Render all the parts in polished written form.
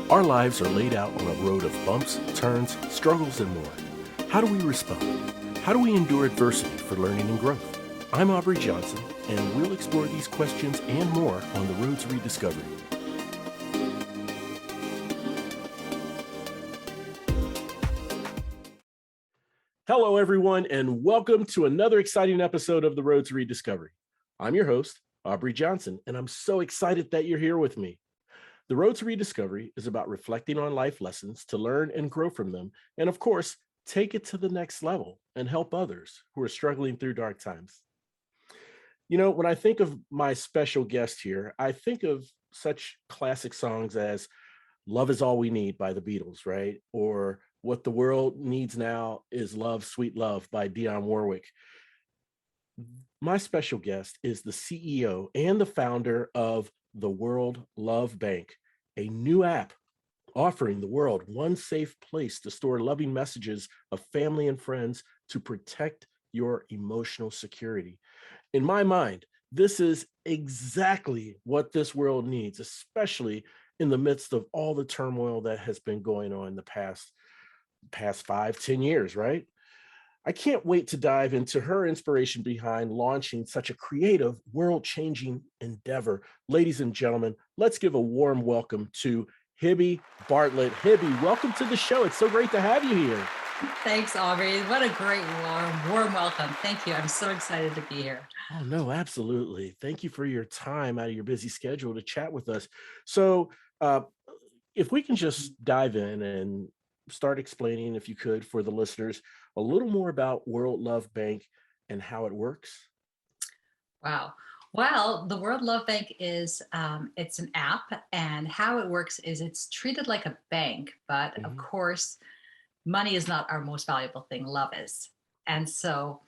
Our lives are laid out on a road of bumps, turns, struggles, and more. How do we respond? How do we endure adversity for learning and growth? I'm Aubrey Johnson, and we'll explore these questions and more on the road to rediscovery. Hello, everyone, and welcome to another exciting episode of the Road to Rediscovery. I'm your host, Aubrey Johnson, and I'm so excited that you're here with me. The Road to Rediscovery is about reflecting on life lessons to learn and grow from them, and of course, take it to the next level and help others who are struggling through dark times. You know, when I think of my special guest here, I think of such classic songs as Love Is All We Need by the Beatles, right? Or What the World Needs Now Is Love, Sweet Love by Dionne Warwick. My special guest is the CEO and the founder of the World Love Bank, a new app offering the world one safe place to store loving messages of family and friends to protect your emotional security. In my mind, this is exactly what this world needs, especially in the midst of all the turmoil that has been going on in the past 5, 10 years, right? I can't wait to dive into her inspiration behind launching such a creative, world-changing endeavor. Ladies and gentlemen, let's give a warm welcome to Hibby Bartlett. Hibby, welcome to the show. It's so great to have you here. Thanks, Aubrey. What a great warm welcome. Thank you. I'm so excited to be here. Oh, no, absolutely. Thank you for your time out of your busy schedule to chat with us. So if we can just dive in and start explaining, if you could, for the listeners, a little more about World Love Bank and how it works. Wow. Well, the World Love Bank is it's an app, and how it works is it's treated like a bank, but of course, money is not our most valuable thing. Love is, and so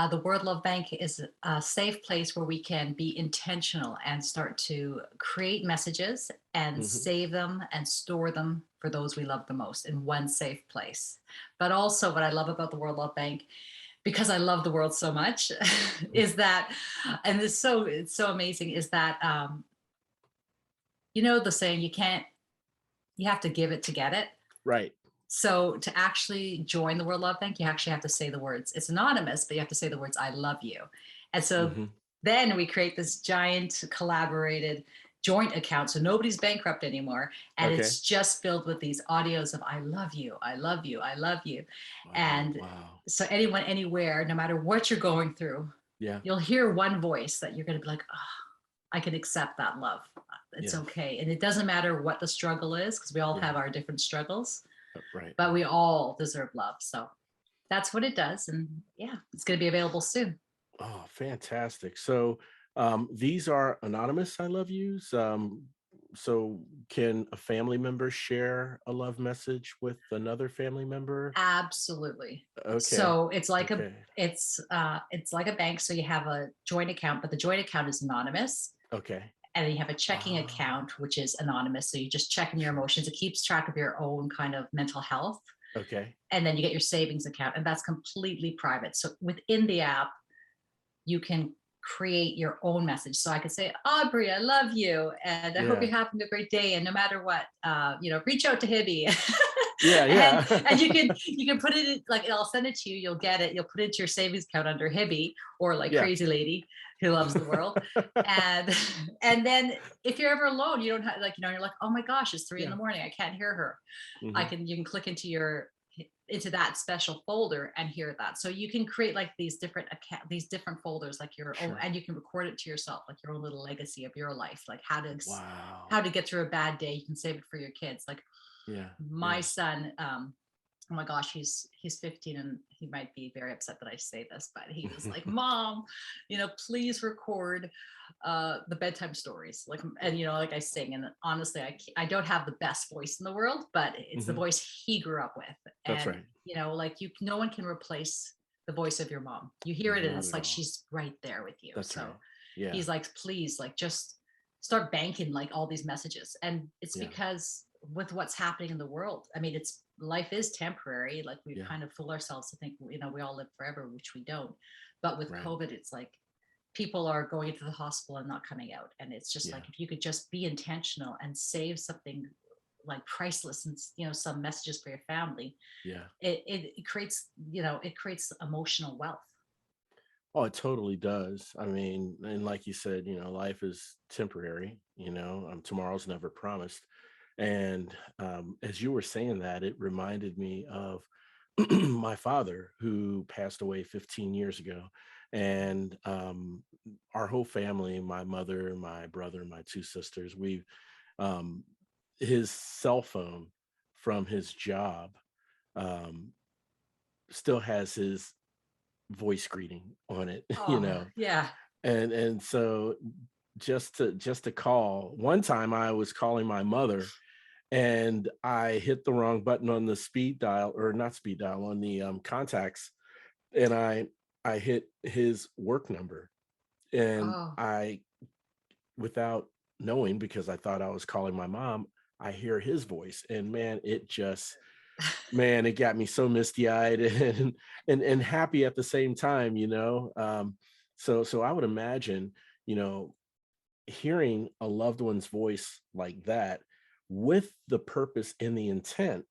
the World Love Bank is a safe place where we can be intentional and start to create messages and save them and store them for those we love the most in one safe place. But also, what I love about the World Love Bank, because I love the world so much, is that, and it's so amazing, is that you know the saying, you have to give it to get it. Right. So to actually join the World Love Bank, you actually have to say the words. It's anonymous, but you have to say the words, I love you. And so then we create this giant collaborated joint account. So nobody's bankrupt anymore. And it's just filled with these audios of I love you, I love you, I love you. And so anyone, anywhere, no matter what you're going through, you'll hear one voice that you're going to be like, oh, I can accept that love. It's okay. And it doesn't matter what the struggle is, because we all have our different struggles. Right. But we all deserve love. So that's what it does. And yeah, it's going to be available soon. Oh, fantastic. So these are anonymous I love yous. So can a family member share a love message with another family member? Absolutely. Okay. So it's like Okay. it's like a bank. So you have a joint account, but the joint account is anonymous. Okay. And then you have a checking account, which is anonymous. So you just check in your emotions. It keeps track of your own kind of mental health. Okay. And then you get your savings account, and that's completely private. So within the app, you can create your own message. So I could say, Aubrey, I love you, and I hope you're having a great day. And no matter what, reach out to Hibby. And you can put it in, like, I'll send it to you. You'll get it. You'll put it into your savings account under Hibby, or like Crazy Lady who loves the world. and then if you're ever alone, you don't have, like, you're like, oh my gosh, it's 3 a.m. I can't hear her. You can click into that special folder and hear that. So you can create like these different folders, like your own, and you can record it to yourself, like your own little legacy of your life, like how to get through a bad day. You can save it for your kids. Like my son, oh my gosh, he's 15, and he might be very upset that I say this, but he was like, Mom, please record the bedtime stories, like, and like I sing, and honestly, I don't have the best voice in the world, but it's the voice he grew up with. That's And right. like, no one can replace the voice of your mom. You hear it, and it's like she's right there with you. That's so right. Yeah. He's like, please, like, just start banking like all these messages. And it's because with what's happening in the world, I mean, life is temporary. Like, we kind of fool ourselves to think, we all live forever, which we don't. But with COVID, it's like people are going into the hospital and not coming out. And it's just like, if you could just be intentional and save something like priceless, and some messages for your family. Yeah. It creates, it creates emotional wealth. Oh, it totally does. I mean, and like you said, life is temporary, tomorrow's never promised. And as you were saying that, it reminded me of my father who passed away 15 years ago. And our whole family, my mother, my brother, my two sisters, um, his cell phone from his job um, still has his voice greeting on it, Oh, yeah. and so just to call. One time I was calling my mother and I hit the wrong button on the speed dial, or not speed dial, on the contacts, and I hit his work number, and Oh. I, without knowing, because I thought I was calling my mom, I hear his voice, and man, it got me so misty-eyed and happy at the same time, so I would imagine, you know hearing a loved one's voice like that, with the purpose and the intent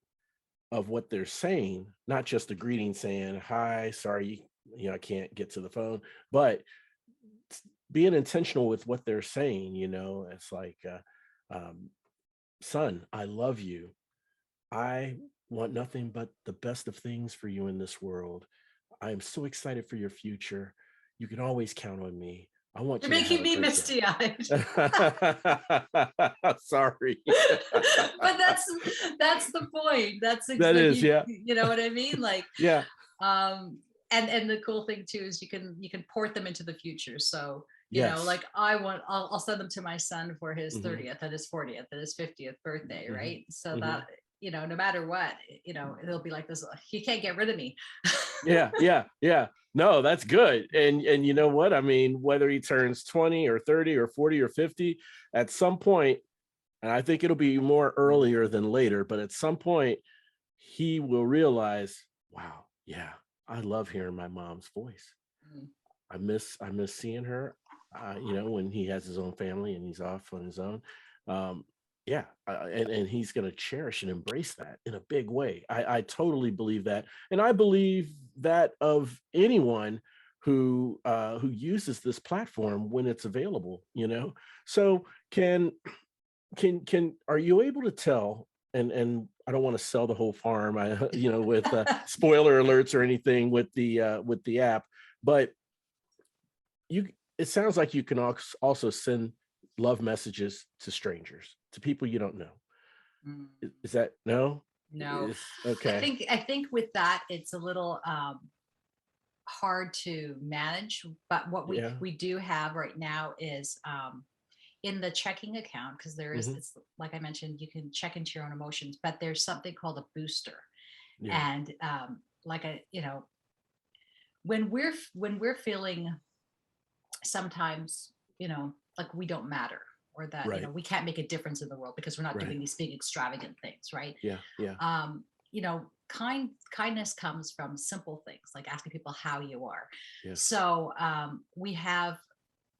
of what they're saying, not just a greeting saying hi, sorry, I can't get to the phone, but being intentional with what they're saying. It's like, um, son, I love you. I want nothing but the best of things for you in this world. I am so excited for your future. You can always count on me. I want You're you to have making a me great misty-eyed. day. Sorry. But that's the point. That's That like, is, yeah. you know what I mean? Like, Yeah. and the cool thing too is you can port them into the future. So, Yes. like I'll send them to my son for his Hmm. 30th and his 40th and his 50th birthday, Hmm. right? So Hmm. that, no matter what, it'll be like this, he can't get rid of me. Yeah, yeah, yeah. No, that's good. And you know what? I mean, whether he turns 20 or 30 or 40 or 50, at some point, and I think it'll be more earlier than later, but at some point he will realize, wow, yeah, I love hearing my mom's voice. Mm. I miss seeing her, when he has his own family and he's off on his own. Um, yeah, and he's going to cherish and embrace that in a big way. I totally believe that, and I believe that of anyone who uses this platform when it's available. So can are you able to tell? And I don't want to sell the whole farm, with spoiler alerts or anything with the app, but you it sounds like you can also send love messages to strangers, to people you don't know. Mm. Is that no? No, I Okay. think I think with that it's a little hard to manage. But what we Yeah. we do have right now is, in the checking account, because there is, Hmm. it's like I mentioned, you can check into your own emotions, but there's something called a booster. Yeah. And like a when we're feeling sometimes, like we don't matter, or that Right. we can't make a difference in the world because we're not Right. doing these big extravagant things, right? Yeah. Yeah. Kindness comes from simple things like asking people how you are. Yes. So we have,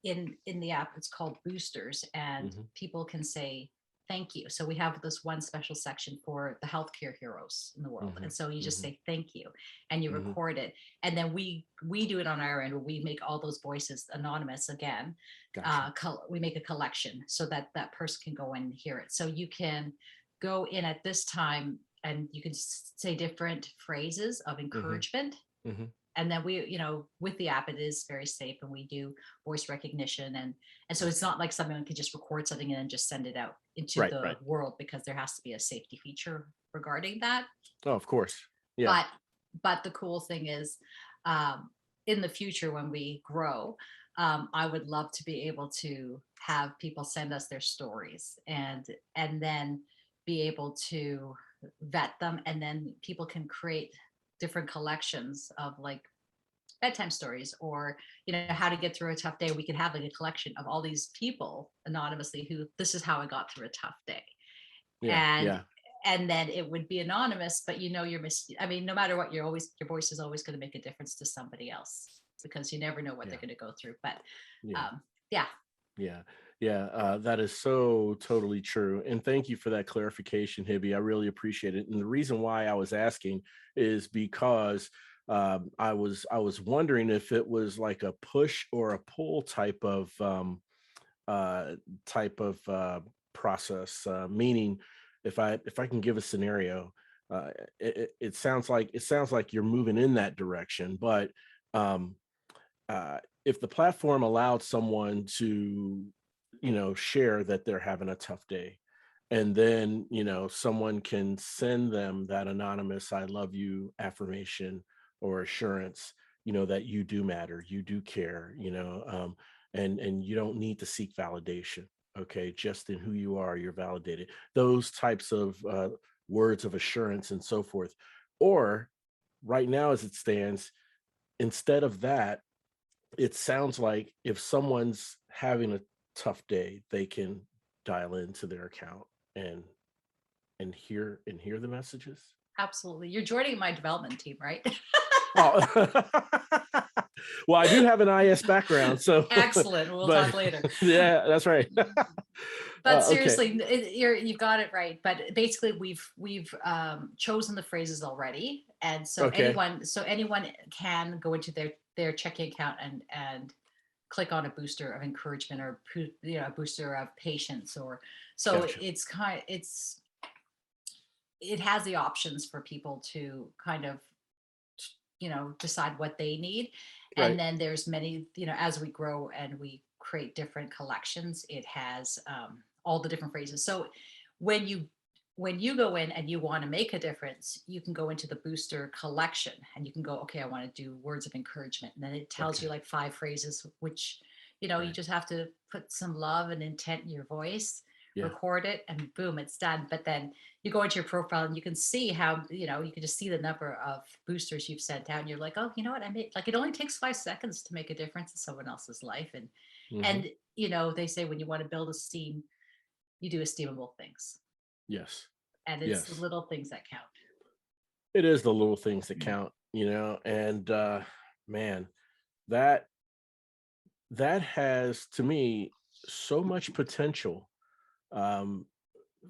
in the app, it's called boosters, and Hmm. people can say thank you. So we have this one special section for the healthcare heroes in the world, Hmm. and so you just Hmm. say thank you, and you Hmm. record it, and then we do it on our end, where we make all those voices anonymous again. Gotcha. We make a collection so that that person can go and hear it. So you can go in at this time, and you can say different phrases of Hmm. encouragement. Hmm. And then we, with the app, it is very safe, and we do voice recognition, and so it's not like someone could just record something and then just send it out into Right. the Right. world, because there has to be a safety feature regarding that. Oh, of course. Yeah. But the cool thing is, um, in the future when we grow, I would love to be able to have people send us their stories, and then be able to vet them, and then people can create different collections of, like, bedtime stories, or how to get through a tough day. We could have like a collection of all these people anonymously, who, this is how I got through a tough day. Yeah. and Yeah. and then it would be anonymous, but I mean, no matter what, your voice is always going to make a difference to somebody else, because you never know what Yeah. they're going to go through. But Yeah. um yeah. Yeah. Yeah, that is so totally true. And thank you for that clarification, Hibby. I really appreciate it. And the reason why I was asking is because I was wondering if it was like a push or a pull uh, type of process. Meaning, if I can give a scenario, it sounds like you're moving in that direction, but um, if the platform allowed someone to, share that they're having a tough day, and then, someone can send them that anonymous "I love you" affirmation or assurance, that you do matter, you do care, and you don't need to seek validation. Okay, just in who you are, you're validated. Those types of words of assurance and so forth. Or right now, as it stands, instead of that, it sounds like if someone's having a tough day, they can dial into their account and hear the messages. Absolutely. You're joining my development team, right? Oh, well, I do have an IS background, so Excellent. We'll but talk later. yeah, that's right. But Okay, seriously, you've got it right. But basically, we've chosen the phrases already, and so okay, anyone can go into their checking account and click on a booster of encouragement, or a booster of patience, or so gotcha. it has the options for people to kind of decide what they need. And Right. then there's many, as we grow and we create different collections, it has all the different phrases. So when you go in and you want to make a difference, you can go into the booster collection and you can go, okay, I want to do words of encouragement, and then it tells Okay. you like 5 phrases, which you Right. just have to put some love and intent in your voice, Yeah. record it, and boom, it's done. But then you go into your profile and you can see how, you can just see the number of boosters you've sent out, and you're like, oh, you know what, I made, like, it only takes 5 seconds to make a difference in someone else's life. and Hmm. and they say when you want to build esteem, you do esteemable things, Yes. and it's the Yes. little things that count. It is the little things that count, and man, that that has to me so much potential, um,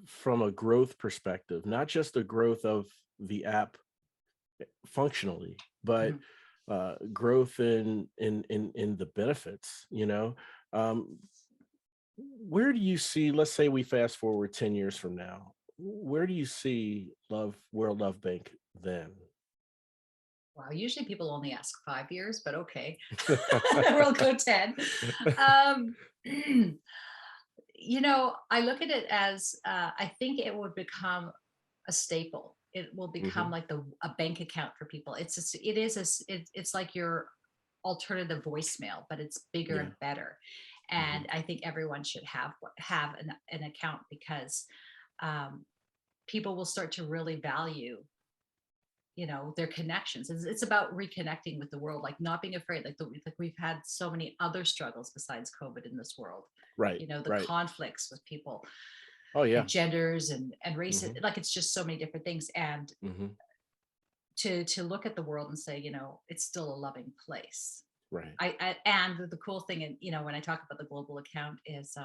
from a growth perspective, not just the growth of the app functionally, but Mhm. growth in the benefits. Um, where do you see? Let's say we fast forward 10 years from now. Where do you see World Love Bank then? Wow, usually people only ask 5 years, but okay. We'll go 10. um, I look at it as, I think it would become a staple. It will become Hmm. like a bank account for people. It's like your alternative voicemail, but it's bigger Yeah. and better. Hmm. And I think everyone should have an account, because um, people will start to really value their connections. It's about reconnecting with the world, like not being afraid, like we've had so many other struggles besides COVID in this world, Right. the Right. conflicts with people Oh yeah. and genders and races, Hmm. like it's just so many different things. And Hmm. to look at the world and say, it's still a loving place. Right. And the cool thing, and when I talk about the global account, is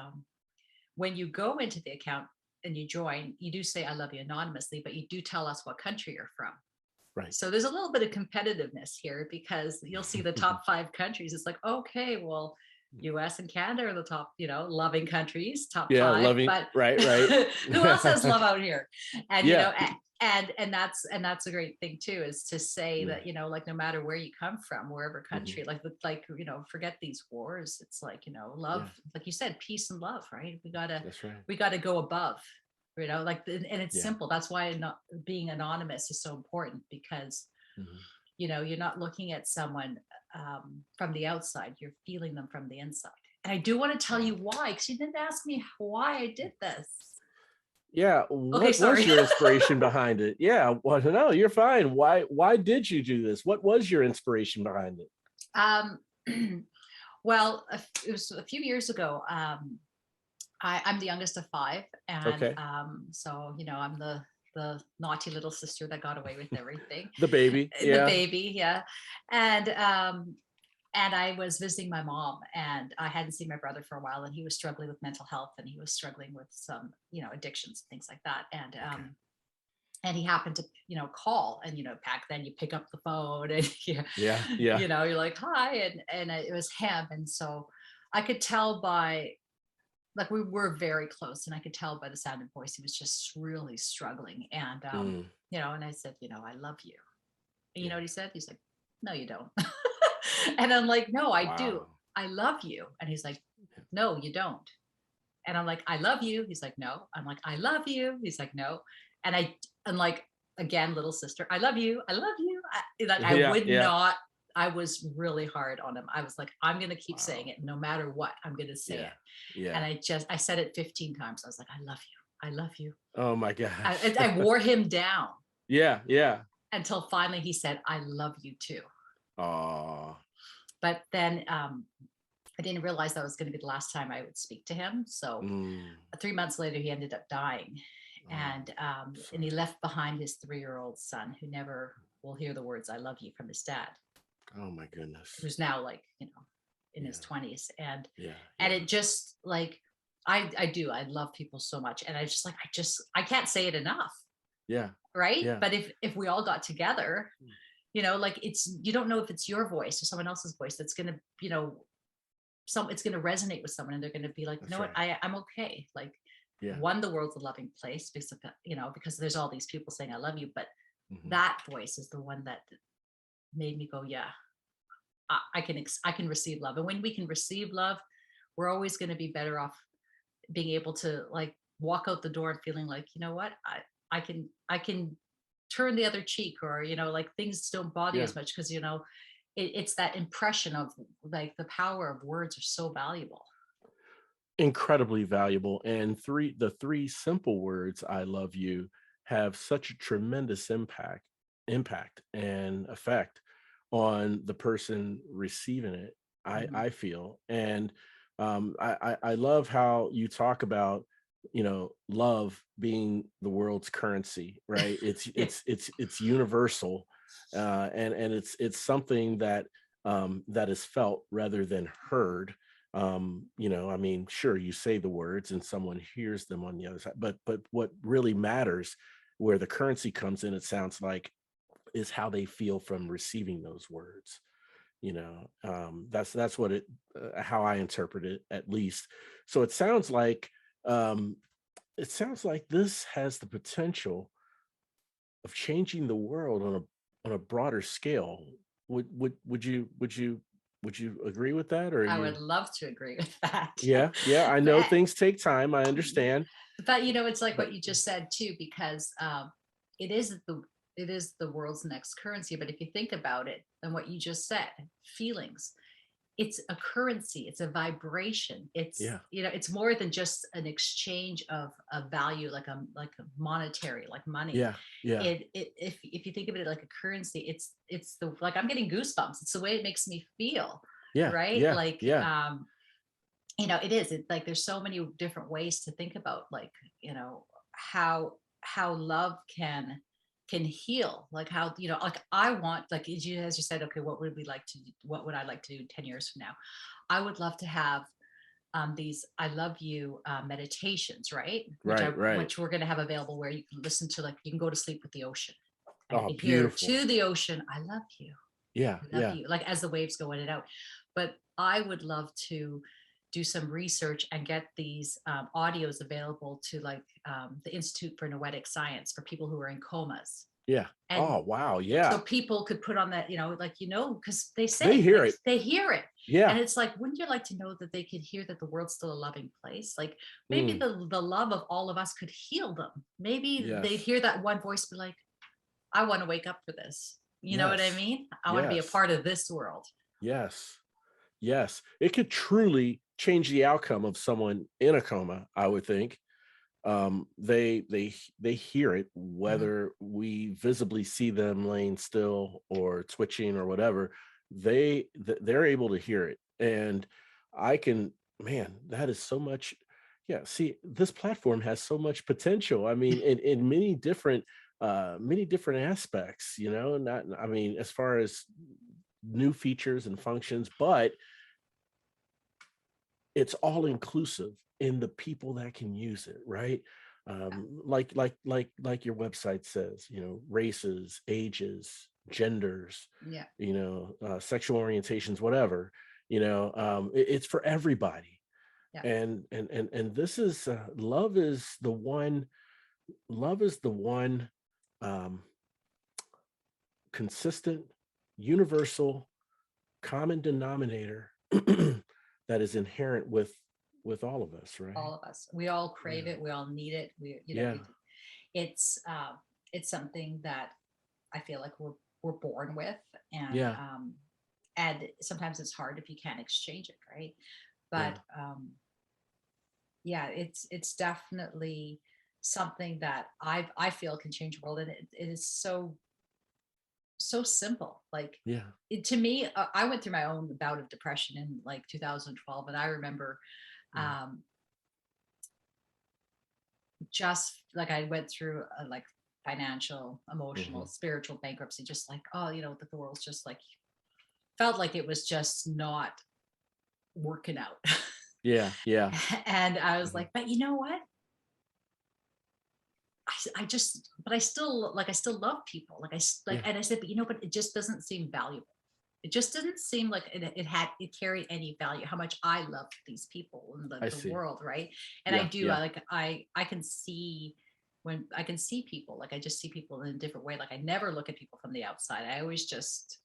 when you go into the account and you join, you do say I love you anonymously, but you do tell us what country you're from. Right. So there's a little bit of competitiveness here, because you'll see the top 5 countries. It's like, okay, well, US and Canada are the top, loving countries, top Yeah. 5, Loving. but Right. Right. who else has love out here? And Yeah. and that's a great thing too, is to say Yeah. that, like, no matter where you come from, wherever Hmm. country, like forget these wars. It's like, love, Yeah. like you said, peace and love, right? we gotta That's right. we gotta go above, like, and it's Yeah. simple. That's why not being anonymous is so important, because Hmm. you're not looking at someone from the outside, you're feeling them from the inside. And I do want to tell Wow. you why, because you didn't ask me why I did this. Yeah. Okay, What was sorry. your inspiration behind it? Yeah. Well, no, you're fine. Why did you do this? What was your inspiration behind it? um, well, it was a few years ago. I'm the youngest of 5, and Okay. so I'm the naughty little sister that got away with everything. The baby. The Yeah. baby, yeah. And And I was visiting my mom, and I hadn't seen my brother for a while, and he was struggling with mental health, and he was struggling with some, addictions and things like that. Okay. And he happened to, call, and, back then you pick up the phone and, Yeah. Yeah. you're like, hi. And it was him. And so I could tell by, like, we were very close, and I could tell by the sound of voice, he was just really struggling. And, Mm, and I said, I love you. And you know yeah. what he said? He's like, no, you don't. And I'm like, no, I do. Wow. I love you. And he's like, no, you don't. And I'm like, I love you. He's like, no. I'm like, I love you. He's like, no. And I'm like, again, little sister, I love you. I love you. I Yeah. would Yeah. not, I was really hard on him. I was like, I'm going to keep saying Wow. it no matter what. I'm going to say Yeah. it. And Yeah. I said it 15 times. I was like, I love you. I love you. Oh my gosh. I wore him down Yeah. Yeah. until finally he said, I love you too. Oh. But then I didn't realize that was going to be the last time I would speak to him. So Mm. 3 months later, he ended up dying. Oh, And he sorry. left behind his 3-year-old son, who never will hear the words, I love you, from his dad, Oh my goodness. who's now, like, in his Yeah. 20s. And Yeah. and Yeah. it just, like, I love people so much. And I just, like, I can't say it enough. Yeah. Right. Yeah. But if we all got together, like, you don't know if it's your voice or someone else's voice that's going to, it's going to resonate with someone, and they're going to be like, That's what, right. I'm okay. Like, Yeah. one, the world's a loving place because of, because there's all these people saying I love you, but Mhm. that voice is the one that made me go, yeah, I can receive love. And when we can receive love, we're always going to be better off being able to, like, walk out the door and feeling like, you know what, I can turn the other cheek, or, like, things don't bother you Yeah. as much, because, it's that impression of, like, the power of words are so valuable. Incredibly valuable. And the three simple words, I love you, have such a tremendous impact and effect on the person receiving it, Mhm. I feel. And I love how you talk about, love being the world's currency, right? It's Yeah. it's universal, and it's something that that is felt rather than heard. I mean, sure, you say the words and someone hears them on the other side, but what really matters, where the currency comes in, it sounds like, is how they feel from receiving those words. That's what how I interpret it, at least. So um it sounds like this has the potential of changing the world on a broader scale. Would you agree with that, or are I would you? love to agree with that. Yeah, yeah, I but know things take time, I understand, but it's like but what you just said too, because it is the it is the world's next currency. But if you think about it, and what you just said, feelings, it's a currency, it's a vibration, it's, yeah, it's more than just an exchange of a value, like a monetary, like money. yeah, yeah, If you think of it like a currency, it's the, like, I'm getting goosebumps, it's the way it makes me feel. yeah, Right. yeah, Like, yeah, it's like there's so many different ways to think about, like, how love can heal, like, how, like, I want, like, as you said, okay, what would I like to do 10 years from now? I would love to have these I love you meditations, right? right, right. Which we're going to have available, where you can listen to, like, you can go to sleep with the ocean, and Oh, you can hear beautiful. to the ocean, Yeah, I love yeah, you, like, as the waves go in and out. But I would love to do some research and get these audios available to, like, the Institute for Noetic Science, for people who are in comas. yeah. And Oh, wow, so yeah. people could put on that, like, because they They say, hear like, it. they hear it. And Yeah. it's like, wouldn't you like to know that they could hear that the world's still a loving place? Like, maybe Mm, the love of all of us could heal them. Maybe they'd yes, hear that one voice, be like, I want to wake up for this. You know what I yes, mean? I want to be a yes, part of this world. yes. Yes, it could truly change the outcome of someone in a coma, I would think. They hear it, Mhm. whether we visibly see them laying still or twitching or whatever. They're able to hear it, and I can, man, that is so much. Yeah, see, this platform has so much potential. I mean, in many different aspects. Not, I mean, as far as new features and functions, but it's all inclusive in the people that can use it, right? Like your website says, races, ages, genders, Yeah. sexual orientations, whatever, it's for everybody. Yeah. And this is love is the one um, consistent, universal, common denominator that is inherent with all of us, right? All of us, we all crave Yeah. it, we all need it, Yeah. it's something that I feel like we're born with, Yeah. and sometimes it's hard if you can't exchange it, right? Yeah. But yeah, it's definitely something that I feel can change the world, and it is so simple. Like, Yeah. to me, I went through my own bout of depression in like 2012, and I remember Yeah. um, just like I went through like financial, emotional, Mhm. spiritual bankruptcy, just like, oh, that the world's just like, felt like it was just not working out. Yeah. Yeah. And I was Mhm. like, but you know what? I just, but I still like, I still love people. Like like, Yeah. and I said, but it just doesn't seem valuable. It just didn't seem like it carried any value, how much I loved these people in I the see. world, right? And I Yeah. do, Yeah. I can see, when I can see people, like I just see people in a different way. Like I never look at people from the outside. I always just,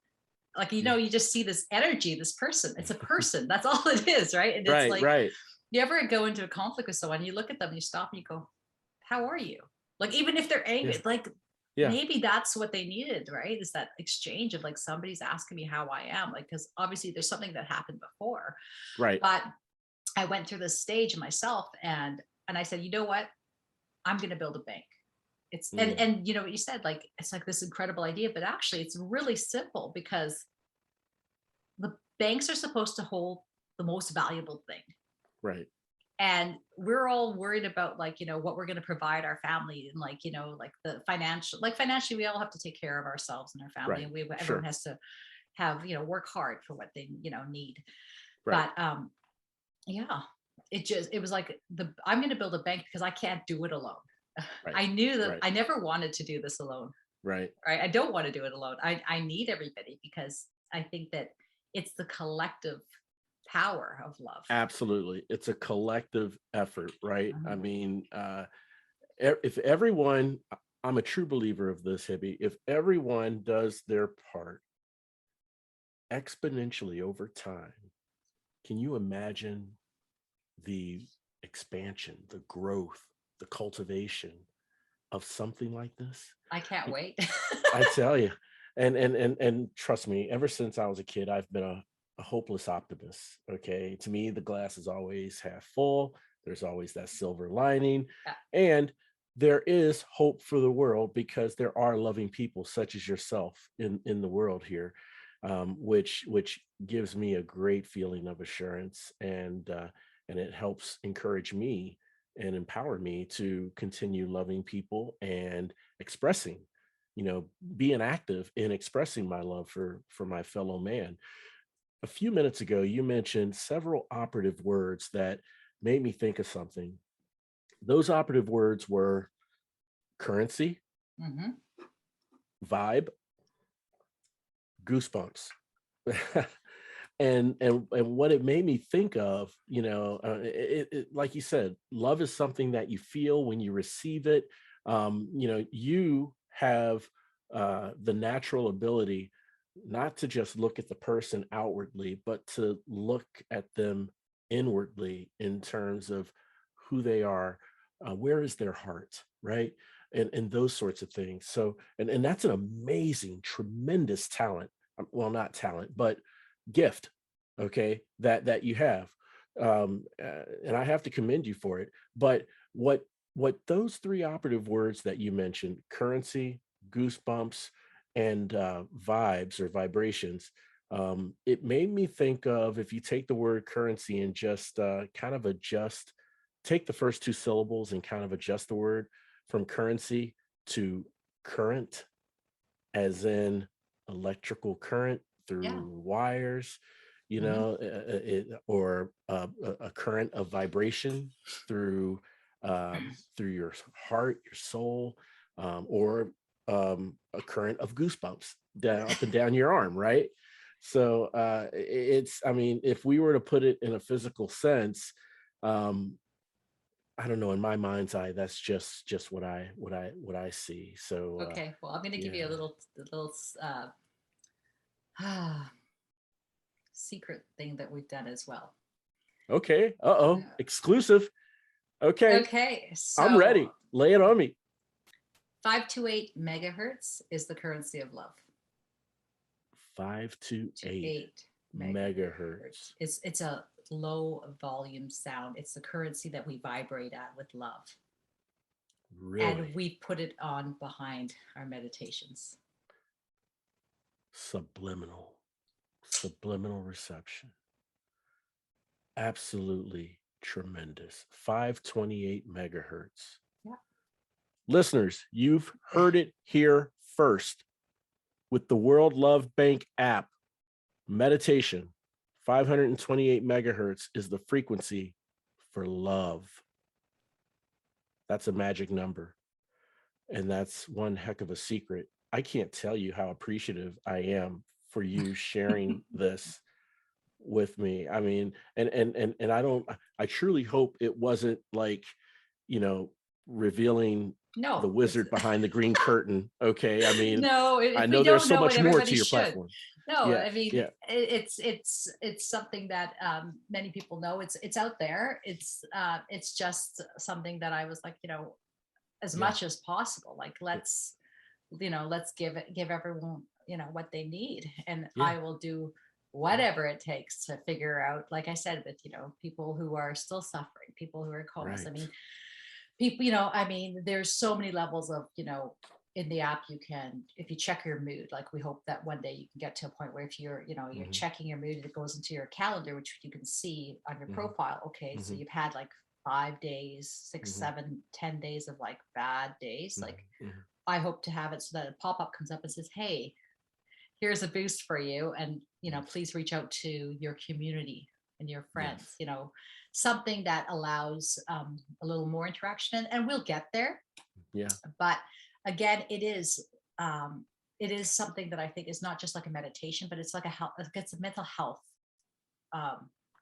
like, Yeah. you just see this energy, this person. It's a person. That's all it is, right? And it's Right. like, Right. you ever go into a conflict with someone, you look at them, you stop and you go, how are you? Like, even if they're angry, Yeah. it's like, Yeah. maybe that's what they needed, right? Is that exchange of like, somebody's asking me how I am. Like, because obviously there's something that happened before. Right. But I went through this stage myself, and I said, you know what? I'm gonna build a bank. It's Mm. and you know what you said, like, it's like this incredible idea, but actually it's really simple, because the banks are supposed to hold the most valuable thing. Right. And we're all worried about, like, what we're going to provide our family, and like, like the financial, like financially we all have to take care of ourselves and our family, Right. and everyone Sure. has to have, work hard for what they, need. Right. But yeah, it was like, I'm going to build a bank because I can't do it alone. Right. I knew that Right. I never wanted to do this alone, Right. right? I don't want to do it alone. I need everybody, because I think that it's the collective power of love. Absolutely. It's a collective effort, right? I Mhm. mean, if everyone, I'm a true believer of this, Hibby, if everyone does their part exponentially over time, can you imagine the expansion, the growth, the cultivation of something like this? I can't wait. I tell you, and trust me, ever since I was a kid, I've been a hopeless optimist. Okay, to me, the glass is always half full. There's always that silver lining, Yeah. and there is hope for the world because there are loving people such as yourself in the world here, which gives me a great feeling of assurance, and it helps encourage me and empower me to continue loving people and expressing, being active in expressing my love for my fellow man. A few minutes ago, you mentioned several operative words that made me think of something. Those operative words were currency, Hmm. vibe, goosebumps. And what it made me think of, like you said, love is something that you feel when you receive it. You have the natural ability not to just look at the person outwardly, but to look at them inwardly in terms of who they are, where is their heart, right? And those sorts of things. So, and that's an amazing, tremendous talent. Well, not talent, but gift, okay, that you have. And I have to commend you for it. But what those three operative words that you mentioned, currency, goosebumps, and vibes or vibrations, it made me think of, if you take the word currency and just kind of adjust, take the first two syllables and kind of adjust the word from currency to current, as in electrical current Yeah. through wires, you Mhm. know, or a current of vibration through through your heart, your soul, or a current of goosebumps down up and down your arm, right? So it's, I mean, if we were to put it in a physical sense, um, I don't know, in my mind's eye, that's just what I see. So Okay. Well, I'm going to give you yeah. a little secret thing that we've done as well. Okay. Uh-oh. Exclusive. Okay. Okay. I'm So ready. Lay it on me. 528 megahertz is the currency of love. 528 8 megahertz. It's a low volume sound. It's the currency that we vibrate at with love. Really? And we put it on behind our meditations. Subliminal reception. Absolutely tremendous. 528 megahertz. Yeah. Listeners, you've heard it here first with the World Love Bank app. Meditation, 528 megahertz is the frequency for love. That's a magic number. And that's one heck of a secret. I can't tell you how appreciative I am for you sharing this with me. I mean, and I truly hope it wasn't like, you know, revealing No, the wizard behind the green curtain. Okay. I mean, no, I if know we there's don't so know it, much more everybody to your should. platform. No, Yeah, I mean, yeah. it's something that many people know. It's out there. It's just something that I was like, you know, as much as possible. Like, let's give everyone, you know, what they need, and Yeah. I will do whatever it takes to figure out, like I said, with, you know, people who are still suffering, people who are comas. Right. I mean, people, you know, I mean, there's so many levels of, you know, in the app you can, if you check your mood, like we hope that one day you can get to a point where if you're, you know, you're checking your mood, it goes into your calendar, which you can see on your profile. Okay, so you've had like 5 days, 6, 7, 10 days of like bad days. Like, I hope to have it so that a pop-up comes up and says, hey, here's a boost for you, and, you know, please reach out to your community and your friends. You know, something that allows a little more interaction, and we'll get there. Yeah. But again, it is something that I think is not just like a meditation, but it's like a health, it's a mental health.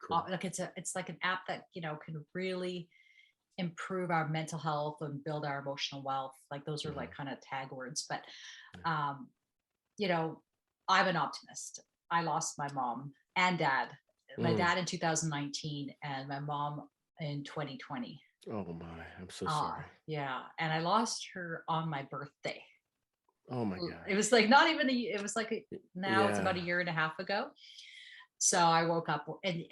Like it's like an app that, you know, can really improve our mental health and build our emotional wealth. Like, those are like kind of tag words. But you know, I'm an optimist. I lost my mom and dad. My dad in 2019 and my mom in 2020. Oh my, I'm so sorry. Yeah. And I lost her on my birthday. Oh my God. It was like not even it was like, now it's about a year and a half ago. So I woke up and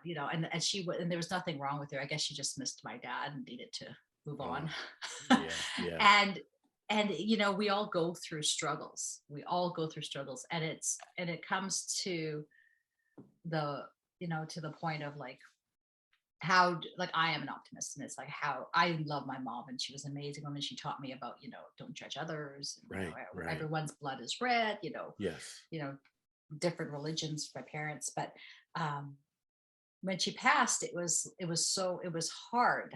you know, and and there was nothing wrong with her. I guess she just missed my dad and needed to move on. Yeah. And you know, we all go through struggles. And it comes to the, you know, to the point of like, how, like, I am an optimist, and it's like how I love my mom, and she was an amazing woman. She taught me about, you know, don't judge others, and, you know, everyone's blood is red, you know. You know, different religions, my parents. But when she passed, it was hard,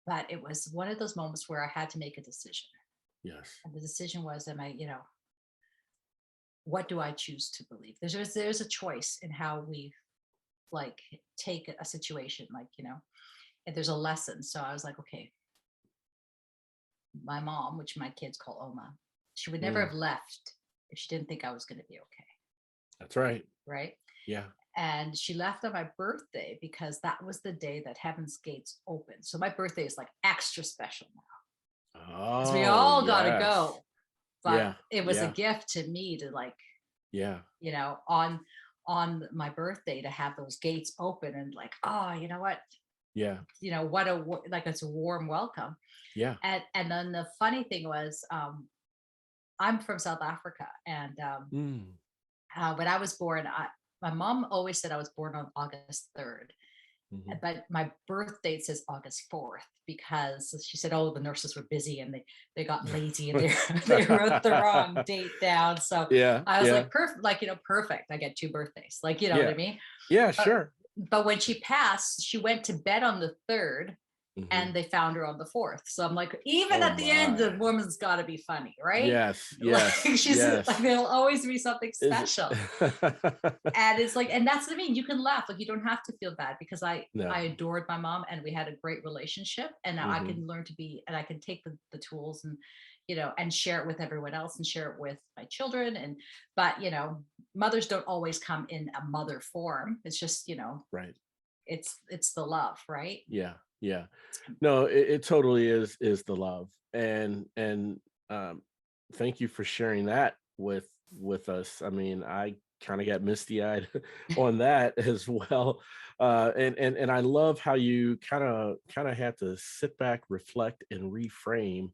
but it was one of those moments where I had to make a decision. And the decision was, am I, you know, what do I choose to believe? There's a choice in how we like take a situation, like, you know, and there's a lesson. So I was like, okay, my mom, which my kids call Oma, she would never have left if she didn't think I was going to be okay. That's right. Right. Yeah. And she left on my birthday because that was the day that Heaven's Gates opened. So my birthday is like extra special now. Because we all gotta go. But it was a gift to me to, like, you know, on my birthday, to have those gates open, and like, oh, you know what? You know, what like, it's a warm welcome. And then the funny thing was, I'm from South Africa, and when I was born, my mom always said I was born on August 3rd. But my birth date says August 4th because she said, oh, the nurses were busy and they got lazy and they wrote the wrong date down. So Yeah. I was Yeah. like, perfect, like, perfect. I get 2 birthdays, like, you know Yeah. what I mean? Yeah, sure. But when she passed, she went to bed on the 3rd. And they found her on the 4th. So I'm like, even at the end, the woman's got to be funny, right? Yes, Like, she's like, there'll always be something special. And it's like, and that's what I mean. You can laugh, like, you don't have to feel bad, because I adored my mom and we had a great relationship. And now I can learn to be, and I can take the tools and, and share it with everyone else and share it with my children. But mothers don't always come in a mother form. It's just, right. It's the love, right? Yeah. Yeah. No, it totally is the love. And thank you for sharing that with us. I mean, I kind of got misty-eyed on that as well. And I love how you kind of had to sit back, reflect, and reframe,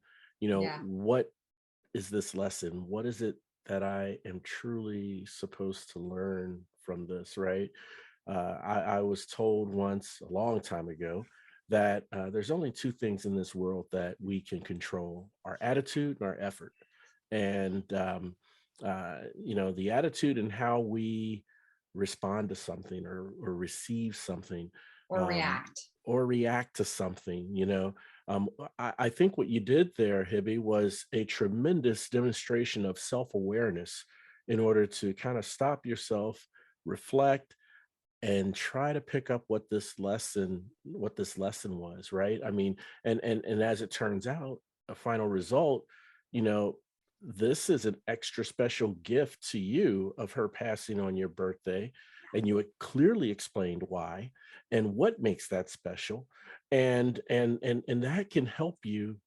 what is this lesson? What is it that I am truly supposed to learn from this, right? I was told once, a long time ago, that there's only 2 things in this world that we can control: our attitude and our effort. And the attitude and how we respond to something or receive something, or react to something. I think what you did there, Hibby, was a tremendous demonstration of self-awareness in order to kind of stop yourself, reflect, and try to pick up what this lesson was, right? I mean, and as it turns out, a final result, this is an extra special gift to you of her passing on your birthday, and you had clearly explained why and what makes that special, and that can help you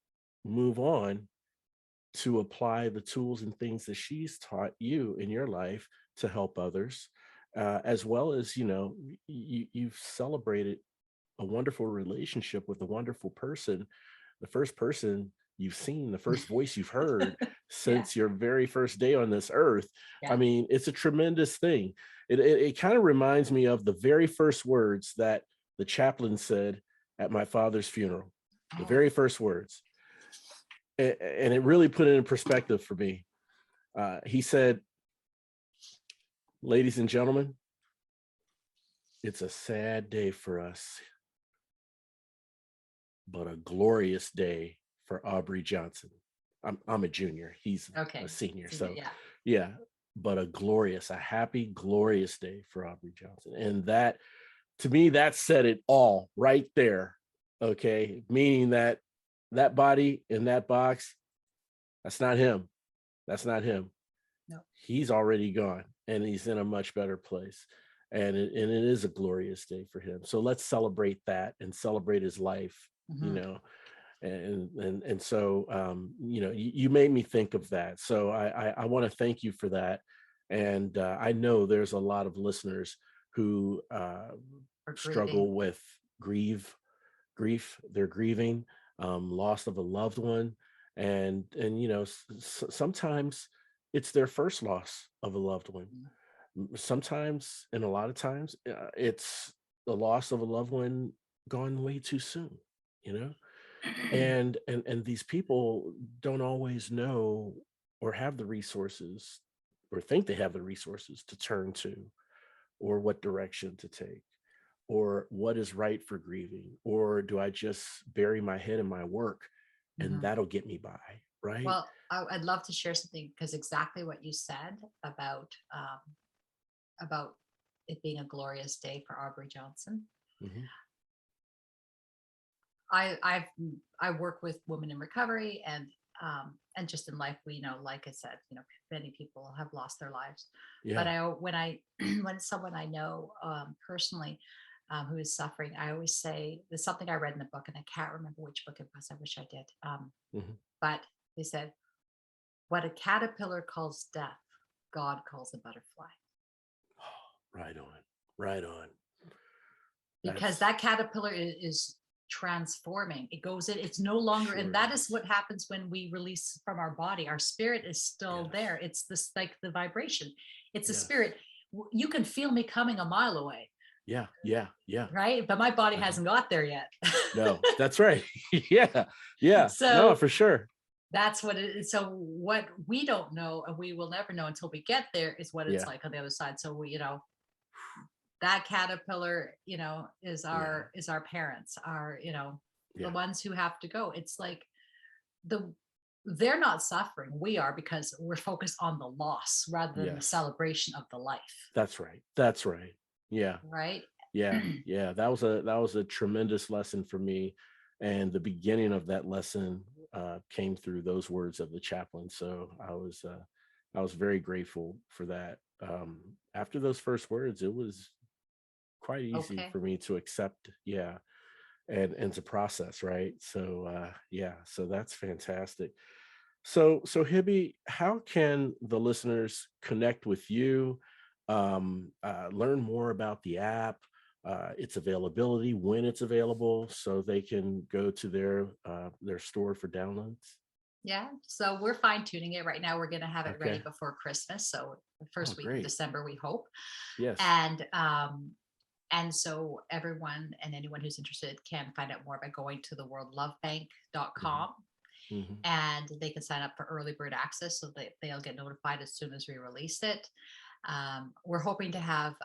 move on to apply the tools and things that she's taught you in your life to help others, as well as, you've celebrated a wonderful relationship with a wonderful person, the first person you've seen, the first voice you've heard since your very first day on this earth. I mean, it's a tremendous thing. It kind of reminds me of the very first words that the chaplain said at my father's funeral, the very first words. And it really put it in perspective for me. He said, "Ladies and gentlemen, it's a sad day for us, but a glorious day for Aubrey Johnson." I'm a junior. He's a senior. So yeah, but a happy, glorious day for Aubrey Johnson. And that, to me, that said it all right there. Okay. Meaning that body in that box, that's not him. That's not him. No. He's already gone and he's in a much better place. And it is a glorious day for him. So let's celebrate that and celebrate his life, and so, you made me think of that. So I want to thank you for that. And I know there's a lot of listeners who struggle with grief. They're grieving loss of a loved one. And sometimes it's their first loss of a loved one. Sometimes, and a lot of times, it's the loss of a loved one gone way too soon, and these people don't always know or have the resources or think they have the resources to turn to, or what direction to take, or what is right for grieving, or do I just bury my head in my work and that'll get me by, right? Well, I'd love to share something, because exactly what you said about it being a glorious day for Aubrey Johnson. I work with women in recovery, and just in life, we know, like I said, many people have lost their lives. But when someone I know personally who is suffering, I always say, there's something I read in the book, and I can't remember which book it was. I wish I did. But they said, what a caterpillar calls death, God calls a butterfly. Right on. Because that caterpillar is transforming. It goes in, it's no longer, and that is what happens when we release from our body. Our spirit is still there. It's this, like the vibration. It's a spirit. You can feel me coming a mile away. Yeah. Yeah. Yeah. right? But my body Uh-huh. hasn't got there yet. No, that's right. Yeah. Yeah. No, So for sure. that's what it is. So what we don't know, and we will never know until we get there, is what it's Yeah. like on the other side. So we, that caterpillar, Yeah. is our parents, are, the Yeah. ones who have to go. It's like the they're not suffering. We are, because we're focused on the loss rather than the Yes. celebration of the life. That's right. That's right. Yeah. Right. Yeah. Yeah. That was a tremendous lesson for me. And the beginning of that lesson came through those words of the chaplain. So I was very grateful for that. After those first words, it was quite easy Okay. for me to accept. Yeah. And to process, right? So yeah, so that's fantastic. So Hibby, how can the listeners connect with you, learn more about the app, its availability, when it's available, so they can go to their store for downloads? Yeah. So we're fine tuning it right now. We're going to have it ready Okay. before Christmas. So the Oh, first week of great. December, we hope. Yes. And so everyone and anyone who's interested can find out more by going to Hmm. theworldlovebank.com, Hmm. and they can sign up for early bird access so that they'll get notified as soon as we release it. We're hoping to have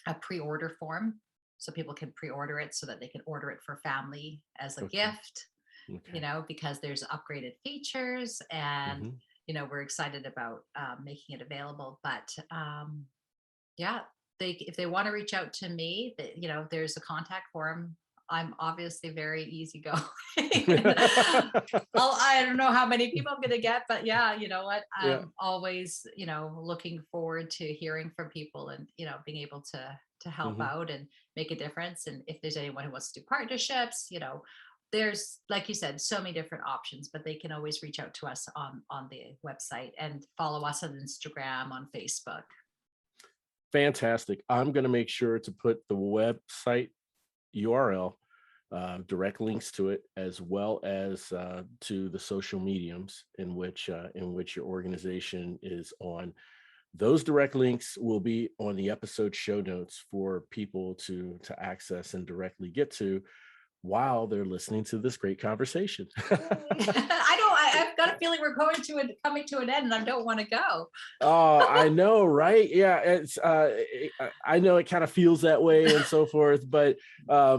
a pre-order form so people can pre-order it so that they can order it for family as a Okay. gift, Okay. because there's upgraded features, and Hmm. we're excited about making it available. But yeah, if they want to reach out to me, that there's a contact form. I'm obviously very easygoing. And I don't know how many people I'm going to get, but yeah, you know what? Yeah. I'm always, looking forward to hearing from people, and being able to help Hmm. out and make a difference. And if there's anyone who wants to do partnerships, there's, like you said, so many different options. But they can always reach out to us on the website, and follow us on Instagram, on Facebook. Fantastic. I'm going to make sure to put the website URL, direct links to it, as well as to the social mediums in which your organization is on. Those direct links will be on the episode show notes for people to access and directly get to while they're listening to this great conversation. I've got a feeling we're coming to an end, and I don't want to go. Oh, I know, right? Yeah, I know it kind of feels that way and so forth, but I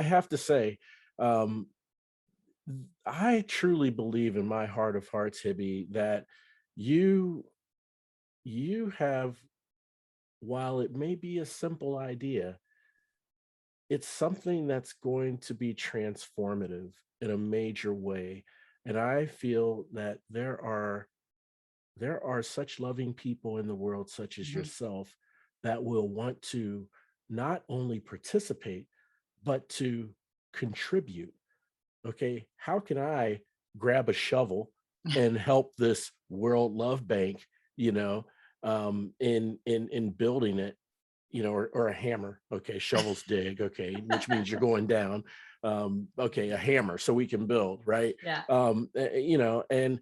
have to say, um, I truly believe in my heart of hearts, Hibby, that you you have, while it may be a simple idea, it's something that's going to be transformative in a major way. And I feel that there are such loving people in the world, such as Mhm. yourself, that will want to not only participate, but to contribute. Okay. How can I grab a shovel and help this World Love Bank, you know, in building it, or a hammer? Okay. Shovels dig. Okay. Which means you're going down. Okay. A hammer so we can build, right? Yeah. And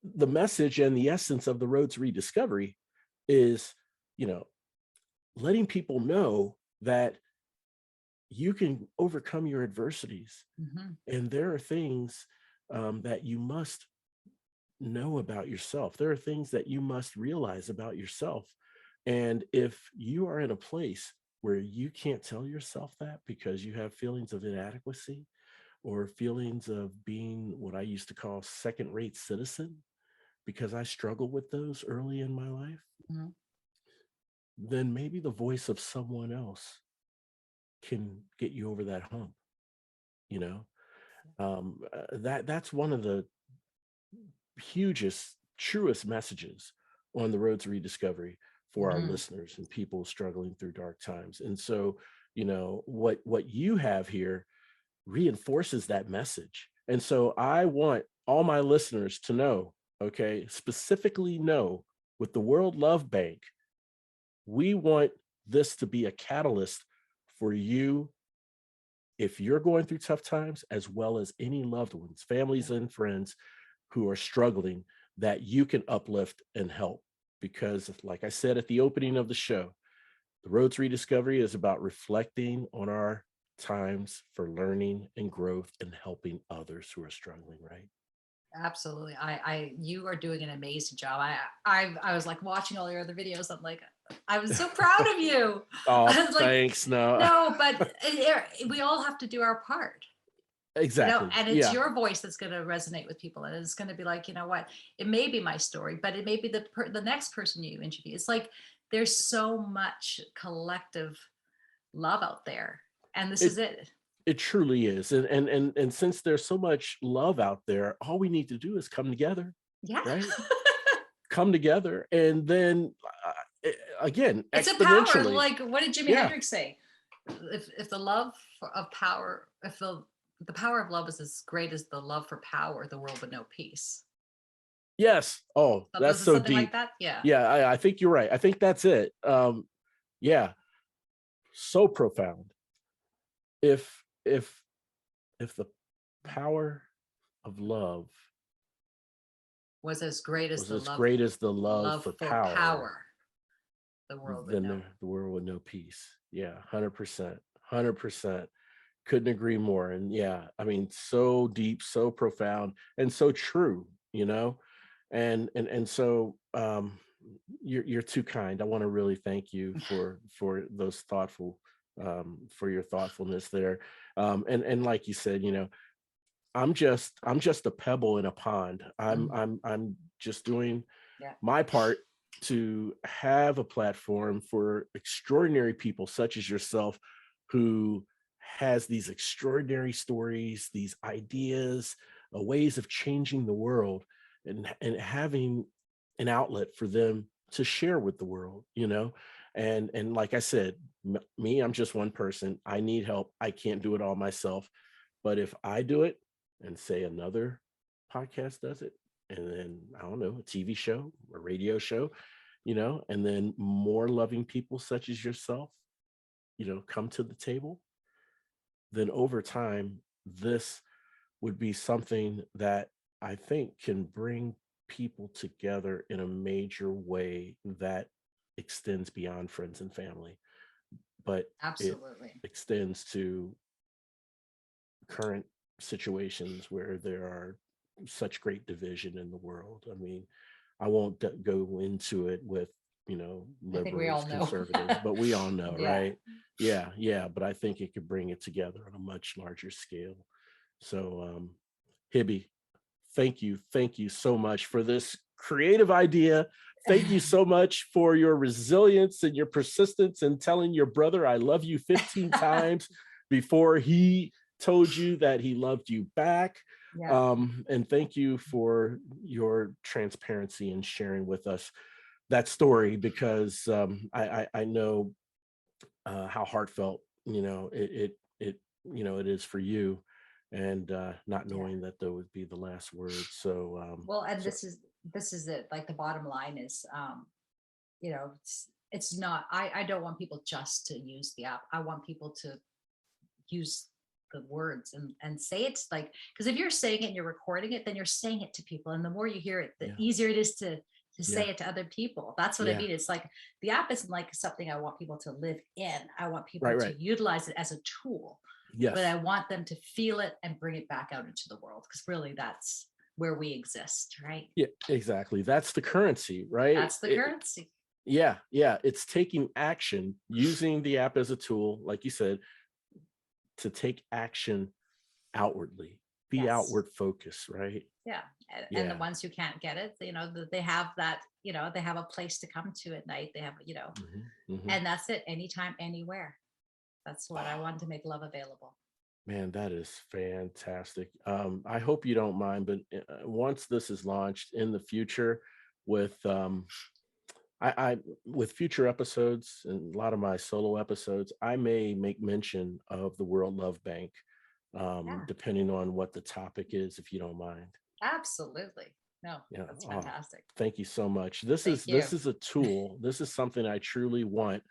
the message and the essence of the Road to Rediscovery is, you know, letting people know that you can overcome your adversities. Mhm. And there are things that you must know about yourself. There are things that you must realize about yourself. And if you are in a place where you can't tell yourself that because you have feelings of inadequacy or feelings of being what I used to call second rate citizen, because I struggled with those early in my life, Mhm. then maybe the voice of someone else can get you over that hump. You know, that's one of the hugest, truest messages on the Road to Rediscovery for our Mhm. listeners and people struggling through dark times. And so, what you have here reinforces that message. And so I want all my listeners to know, okay, specifically know, with the World Love Bank, we want this to be a catalyst for you if you're going through tough times, as well as any loved ones, families, and friends who are struggling, that you can uplift and help. because, like I said at the opening of the show, the Road to Rediscovery is about reflecting on our times for learning and growth and helping others who are struggling, right? Absolutely. You are doing an amazing job. I was like watching all your other videos. I'm like, I was so proud of you. Oh, I was like, thanks. No, no, but we all have to do our part, exactly. and it's Yeah. your voice that's going to resonate with people. And it's going to be like, you know what, it may be my story, but it may be the next person you interview. It's like, there's so much collective love out there. And this It is it. it truly is. And since there's so much love out there, all we need to do is come together, Yeah. right? Come together, and then again, It's a power. exponentially. Like, what did Jimi Yeah. Hendrix say? If the love of power, if the power of love is as great as the love for power, the world would know peace. Yes. Oh, that's so Something like deep. that. Yeah. Yeah, I think you're right. I think that's it. Yeah, so profound. If if if the power of love Was as great as was the as great as the love love for for power, power, the world would then know. the world would know peace. Yeah, 100%. 100%. Couldn't agree more. And yeah, I mean, so deep, so profound, and so true, you know? And so you're too kind. I want to really thank you for those thoughtful for your thoughtfulness there. And like you said, you know, I'm just a pebble in a pond. I'm just doing Yeah. my part to have a platform for extraordinary people such as yourself who has these extraordinary stories, these ideas, ways of changing the world, and having an outlet for them to share with the world, you know. And like I said, me, I'm just one person. I need help. I can't do it all myself. But if I do it and say another podcast does it, and then I don't know, a TV show, a radio show, you know, and then more loving people such as yourself, you know, come to the table, then over time, this would be something that I think can bring people together in a major way that extends beyond friends and family, but it Absolutely. extends to current situations where there are such great division in the world. I mean, I won't go into it with, you know, I think we liberals, all know. conservatives, but we all know, Yeah. right? Yeah, yeah. But I think it could bring it together on a much larger scale. So, Hibby, thank you so much for this creative idea. Thank you so much for your resilience and your persistence in telling your brother I love you 15 times before he told you that he loved you back. Yeah. And thank you for your transparency and sharing with us that story, because I know how heartfelt, you know, you know, it is for you, and not Yeah. knowing that there would be the last word. So Well, and so this is it. Like, the bottom line is, it's not. I don't want people just to use the app. I want people to use the words and say it, like, because if you're saying it and you're recording it, then you're saying it to people, and the more you hear it, the yeah, easier it is to say yeah, it to other people. That's what I yeah, mean. It's like, the app isn't like something I want people to live in. I want people right, to right, utilize it as a tool, but I yes, want them to feel it and bring it back out into the world, because really that's where we exist, right? yeah, exactly. That's the currency, right? That's the currency. Yeah, yeah. It's taking action, using the app as a tool, like you said, to take action outwardly, be Yes. outward focused, right? Yeah. And the Yeah. ones who can't get it, they have that, they have a place to come to at night. They have, Hmm. Hmm. and that's it. Anytime, anywhere. That's what I wanted to make love available. Man, that is fantastic. I hope you don't mind, but once this is launched in the future, with I with future episodes and a lot of my solo episodes, I may make mention of the World Love Bank, Yeah, depending on what the topic is, if you don't mind. absolutely. No, Yeah. that's Oh, fantastic. thank you so much. This Thank is you. this is a tool. This is something I truly want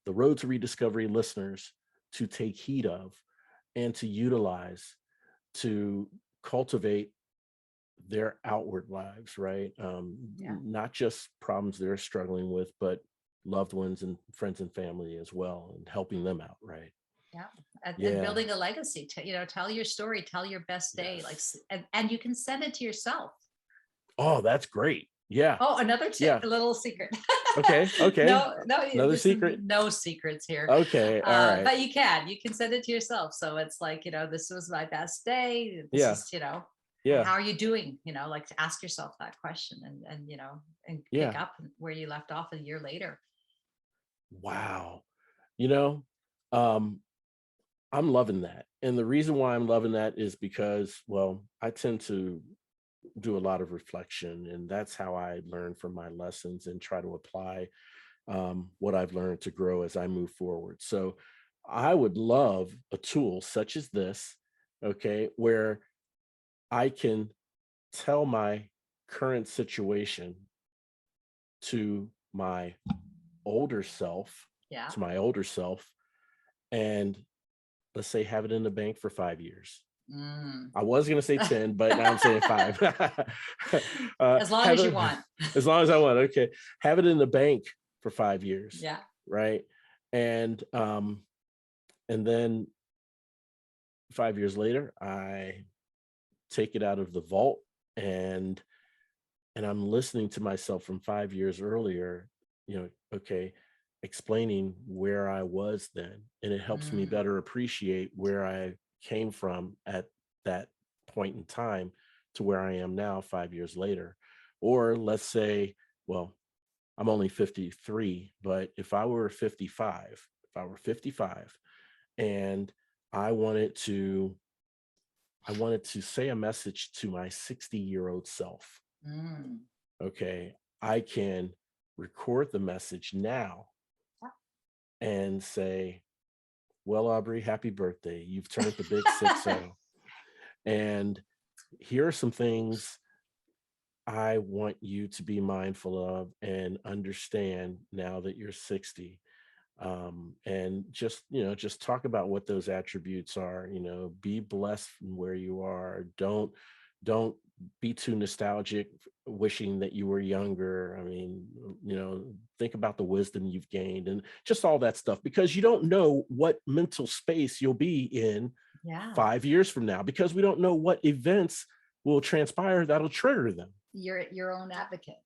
the Road to Rediscovery listeners to take heed of and to utilize to cultivate their outward lives, right? Yeah. Not just problems they're struggling with, but loved ones and friends and family as well, and helping them out, right? Yeah. And Yeah. building a legacy to, tell your story, tell your best day, like, Yes. and you can send it to yourself. Oh, that's great. Yeah. Oh, another tip, Yeah. a little secret. Okay. Okay. No, Another this is secret. no secrets here. Okay. All right. But you can send it to yourself. So it's like, this was my best day. This Yeah. is, Yeah. how are you doing? Like to ask yourself that question and pick Yeah. up where you left off a year later. Wow. You know, um, I'm loving that. And the reason why I'm loving that is because, well, I tend to do a lot of reflection, and that's how I learn from my lessons and try to apply what I've learned to grow as I move forward. So I would love a tool such as this, okay, where I can tell my current situation to my older self, Yeah. and let's say have it in the bank for 5 years. Mm. I was going to say 10, but now I'm saying 5. As long as you want. As long as I want. Okay. Have it in the bank for 5 years. Yeah. Right. And then 5 years later, I take it out of the vault, and I'm listening to myself from 5 years earlier, okay, explaining where I was then. And it helps me Mm. better appreciate where I came from at that point in time to where I am now 5 years later. Or let's say, well, I'm only 53, but if I were 55, and I wanted to say a message to my 60-year-old self. Mm. Okay, I can record the message now and say, well, Aubrey, happy birthday. You've turned the big 60. And here are some things I want you to be mindful of and understand now that you're 60. And just talk about what those attributes are. Be blessed from where you are. Don't be too nostalgic, wishing that you were younger. I mean, think about the wisdom you've gained and just all that stuff, because you don't know what mental space you'll be in 5 years from now, because we don't know what events will transpire that'll trigger them. You're your own advocate.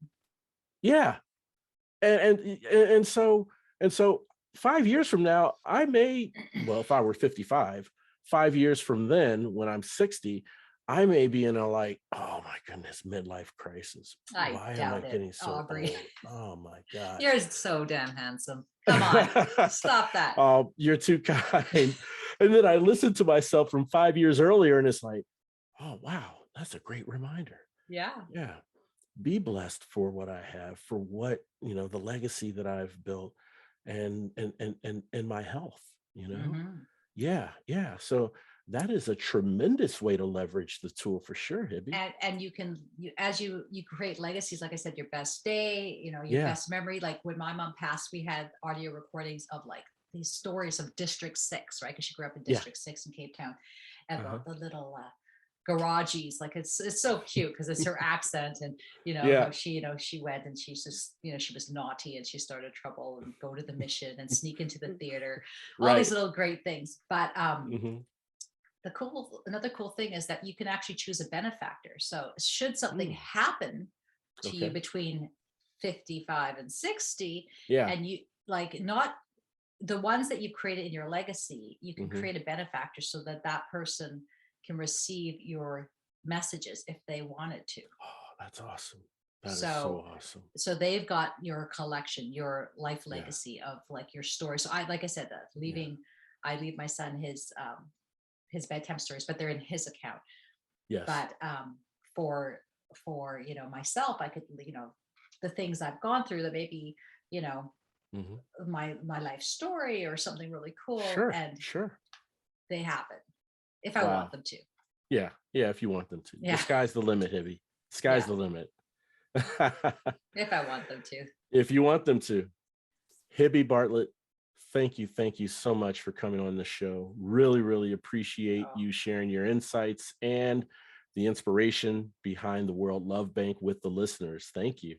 Yeah. And so 5 years from now, I may, well, if I were 55, 5 years from then, when I'm 60, I may be in a like, oh my goodness, midlife crisis. Why am I getting so Aubrey? old? Oh my God. You're so damn handsome. Come on, stop that. Oh, you're too kind. And then I listened to myself from 5 years earlier, and it's like, oh wow, that's a great reminder. Yeah. Yeah. Be blessed for what I have, for what, the legacy that I've built, and my health, Mm-hmm. Yeah. So that is a tremendous way to leverage the tool for sure, Hibby. And as you create legacies, like I said, your best day, your best memory. Like when my mom passed, we had audio recordings of like these stories of District 6, right? Because she grew up in District 6 in Cape Town, and the little garages, like it's so cute because it's her accent, and how she went and she's just she was naughty and she started trouble and go to the mission and sneak into the theater, all these little great things. But another cool thing is that you can actually choose a benefactor. So should something happen to you between 55 and 60, and you like not the ones that you've created in your legacy, you can create a benefactor so that person can receive your messages if they wanted to. Oh, that's awesome. That is so awesome. So they've got your collection, your life legacy of like your story. So like I said, I leave my son his bedtime stories, but they're in his account. Yes. But for myself, I could the things I've gone through that maybe my life story or something really cool. Sure. They happen if I want them to. Yeah. If you want them to. The sky's the limit, Hibby. Sky's the limit. If I want them to. If you want them to. Hibby Bartlett, thank you so much for coming on the show. Really, really appreciate you sharing your insights and the inspiration behind the World Love Bank with the listeners. Thank you.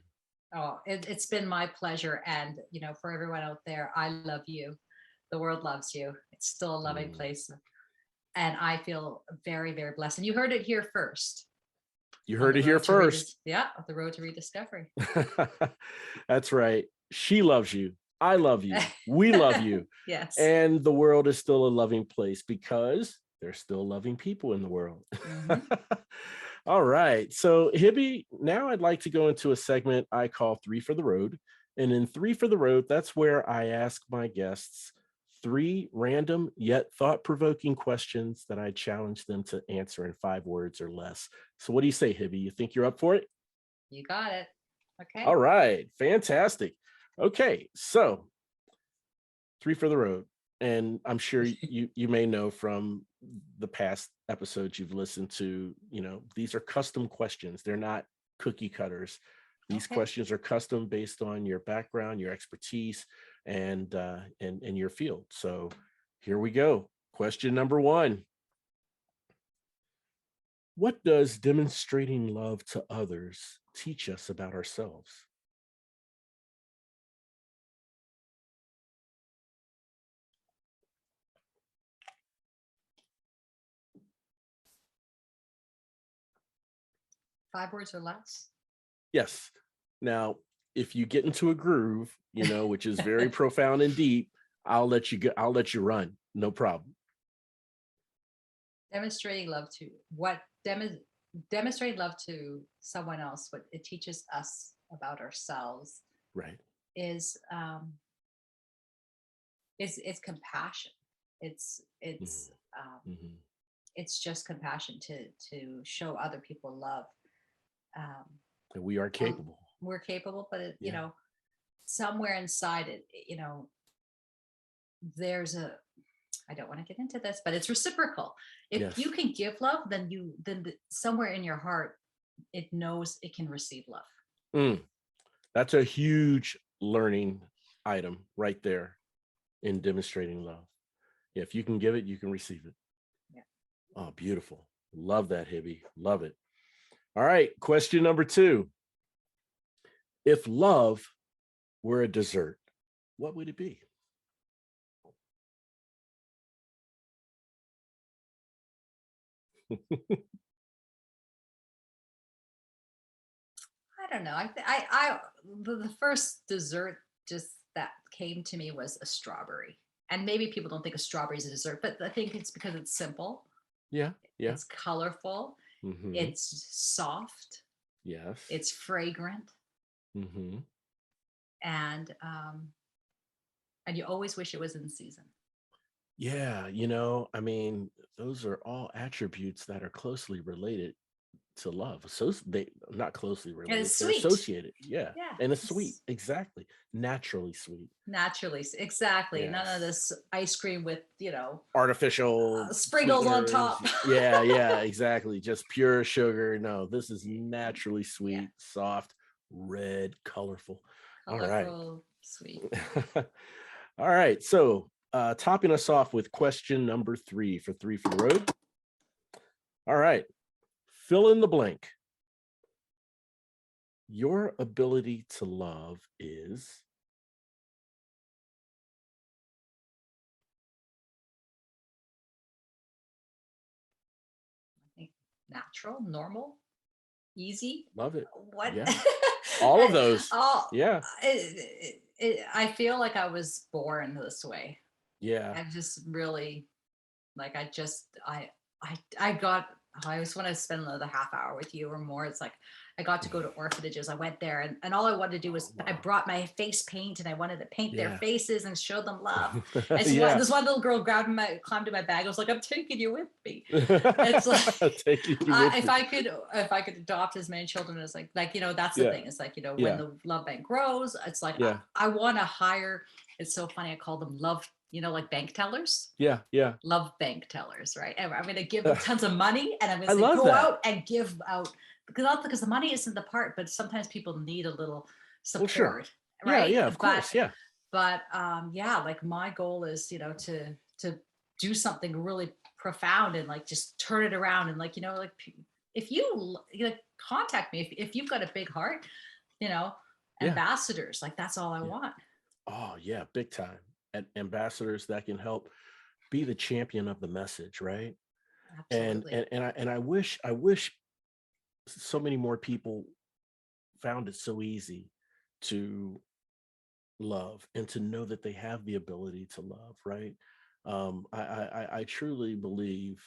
Oh, it's been my pleasure. And, for everyone out there, I love you. The world loves you. It's still a loving place. And I feel very, very blessed. And you heard it here first. You heard it here first. The road to rediscovery. That's right. She loves you. I love you. We love you. Yes. And the world is still a loving place because there's still loving people in the world. Mm-hmm. All right. So, Hibby, now I'd like to go into a segment I call 3 for the Road. And in 3 for the Road, that's where I ask my guests 3 random yet thought-provoking questions that I challenge them to answer in 5 words or less. So what do you say, Hibby? You think you're up for it? You got it. Okay. All right. Fantastic. Okay. So 3 for the Road. And I'm sure you may know from the past episodes you've listened to, these are custom questions. They're not cookie cutters. These questions are custom based on your background, your expertise, and your field. So here we go. Question number 1. What does demonstrating love to others teach us about ourselves? Five words or less? Yes. Now, if you get into a groove, which is very profound and deep, I'll let you go. I'll let you run. No problem. Demonstrating love to someone else, what it teaches us about ourselves, right, is it's compassion. It's just compassion to show other people love. And we are capable. We're capable, but somewhere inside it, there's I don't want to get into this, but it's reciprocal. If you can give love, then somewhere in your heart, it knows it can receive love. That's a huge learning item right there in demonstrating love. If you can give it, you can receive it. Yeah. Oh, beautiful. Love that, Hibby. Love it. All right. Question number 2. If love were a dessert, what would it be? I don't know. The first dessert just that came to me was a strawberry. And maybe people don't think a strawberry is a dessert, but I think it's because it's simple. Yeah. It's colorful. Mm-hmm. It's soft. Yes. It's fragrant. Mm-hmm. And you always wish it was in season. Yeah, those are all attributes that are closely related to love. So they not closely related, and it's they're sweet. Associated. Yeah. And it's sweet. Exactly. Naturally sweet. Exactly. Yes. None of this ice cream with, artificial sprinkles on top. Yeah, exactly. Just pure sugar. No, this is naturally sweet, soft, red, colorful. All right. Sweet. All right. So topping us off with question number 3 for 3 for the Road. All right. Fill in the blank. Your ability to love is? I think natural, normal, easy. Love it. What? Yeah. All of those. Yeah. I feel like I was born this way. Yeah. I just really I always want to spend another half hour with you or more. It's like I got to go to orphanages. I went there and all I wanted to do was I brought my face paint and I wanted to paint their faces and show them love. This one little girl climbed in my bag. I was like, I'm taking you with me. It's like if I could adopt as many children as that's the thing. It's like, when the love bank grows, it's like I want to hire. It's so funny. I call them love, like bank tellers. Yeah. Love bank tellers, right? And I'm going to give them tons of money and I'm going to go out and give out because the money isn't the part, but sometimes people need a little support, sure. right? Yeah, of course, yeah. But like my goal is, to do something really profound and like just turn it around and if you like, contact me if you've got a big heart, you know, Yeah. ambassadors, like that's all I want. Oh yeah, big time. And ambassadors that can help be the champion of the message, right? Absolutely. And I wish so many more people found it so easy to love and to know that they have the ability to love, right? I truly believe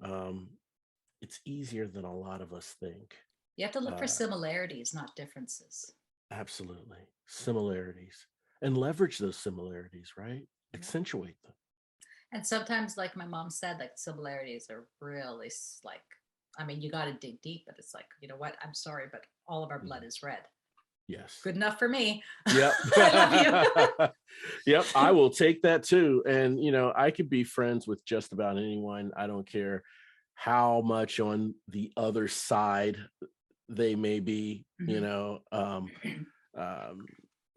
um, it's easier than a lot of us think. You have to look for Uh, similarities, not differences. Absolutely. Similarities and leverage those similarities, right? Yeah. Accentuate them. And sometimes, like my mom said, like similarities are really like, I mean, you got to dig deep, but it's like, you know what? I'm sorry, but all of our blood is red. Yes. Good enough for me. Yep. I love Yep. I you. will take that too. And, I could be friends with just about anyone. I don't care how much on the other side they may be, um,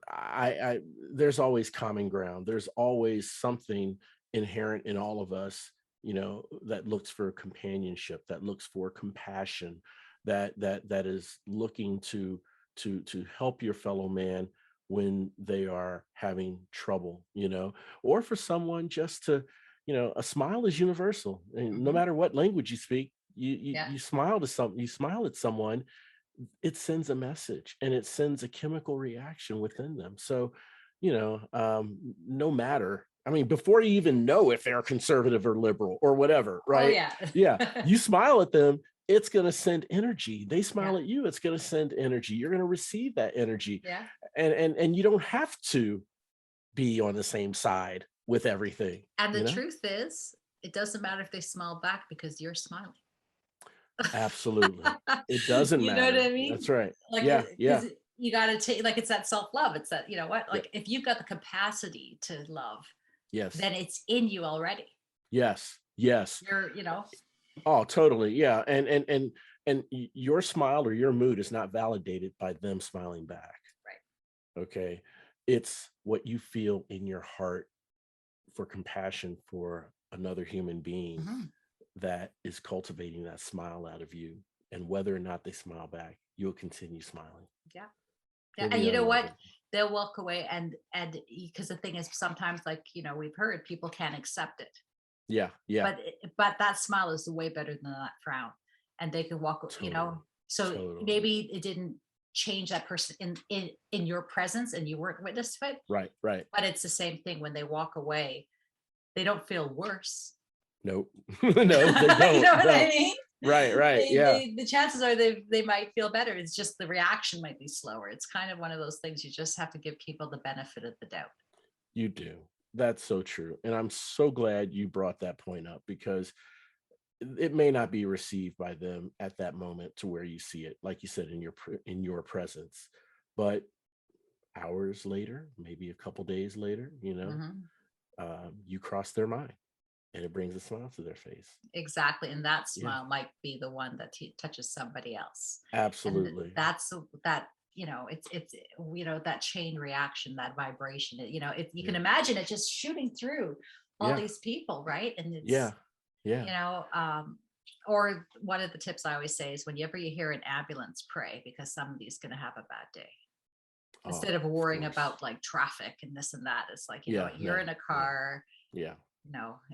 I there's always common ground. There's always something inherent in all of us, that looks for companionship, that looks for compassion, that is looking to help your fellow man when they are having trouble, or for someone just to, a smile is universal. And no Mhm. matter what language you speak, Yeah. you smile to something, you smile at someone, it sends a message and it sends a chemical reaction within them. So, no matter, I mean, before you even know if they're conservative or liberal or whatever, Oh right? yeah. Yeah, you smile at them, it's going to send energy. They Yeah. smile at you, it's going to send energy. You're going to receive that energy. Yeah. And you don't have to be on the same side with everything, And the truth is, it doesn't matter if they smile back because you're smiling. Absolutely. It doesn't You know what matter. I mean? That's right. Like, Yeah, yeah, because you got to take, like, it's that self love. It's that, you know what? yeah. Like, if you've got the capacity to love, Yes, then it's in you already. yes, yes. You're. Oh, totally. Yeah. And your smile or your mood is not validated by them smiling back. Right. Okay. It's what you feel in your heart for compassion for another human being Mhm. that is cultivating that smile out of you. And whether or not they smile back, you'll continue smiling. Yeah. Yeah. And Hibby, you I know love what? it. They'll walk away, and because the thing is, sometimes, like, we've heard people can't accept it, Yeah. Yeah. but that smile is way better than that frown, and they can walk, Totally. so Totally. maybe it didn't change that person in your presence and you weren't witness to it, Right. Right. but it's the same thing when they walk away. They don't feel worse. Nope. No, they You don't. know what I No. mean? Right. Right. Yeah. The chances are they might feel better. It's just the reaction might be slower. It's kind of one of those things, you just have to give people the benefit of the doubt. You do. That's so true. And I'm so glad you brought that point up because it may not be received by them at that moment to where you see it, like you said, in your presence. But hours later, maybe a couple days later, Mhm. you cross their mind and it brings a smile to their face. Exactly, and that Yeah, smile might be the one that touches somebody else, and absolutely. that, it's that chain reaction, that vibration. You can Yeah, imagine it just shooting through all yeah, these people, right? And yeah, it's yeah. you know um or one of the tips I always say is, whenever you hear an ambulance, pray, because somebody's going to have a bad day. Oh, Instead of of worrying course. about like traffic and this and that, it's like, Yeah, you're in no, a no. car, Yeah,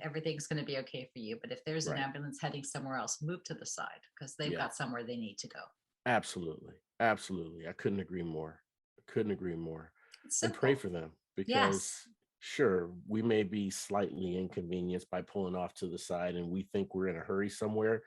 everything's going to be okay for you. But if there's an right. ambulance heading somewhere else, move to the side because they've Yeah, got somewhere they need to go. absolutely. Absolutely. I couldn't agree more. Couldn't agree more. It's And pray simple. for them Yes. because sure, we may be slightly inconvenienced by pulling off to the side and we think we're in a hurry somewhere.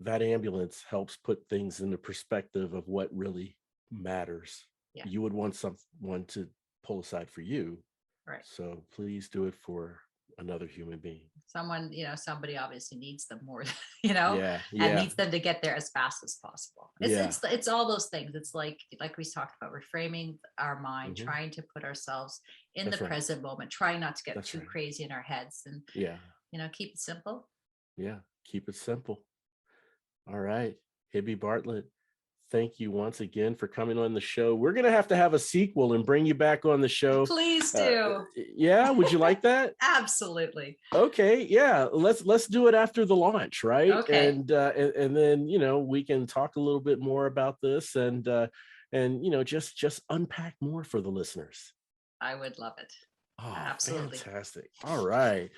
That ambulance helps put things into perspective of what really matters. Yeah. You would want someone to pull aside for you. Right. So please do it for another human being. Someone, somebody obviously needs them more, Yeah, and yeah, needs them to get there as fast as possible. It's yeah. it's it's all those things. It's like we talked about, reframing our mind, Hmm. trying to put ourselves in the That's right. present moment, trying not to get That's too right. crazy in our heads, and Yeah, keep it simple. yeah. Keep it simple. All right. Hibby Bartlett, thank you once again for coming on the show. We're going to have a sequel and bring you back on the show. Please do. Yeah. Would you like that? Absolutely. Okay. Yeah. Let's do it after the launch. Right. Okay. And then, we can talk a little bit more about this and just unpack more for the listeners. I would love it. Oh, absolutely. Fantastic. All right.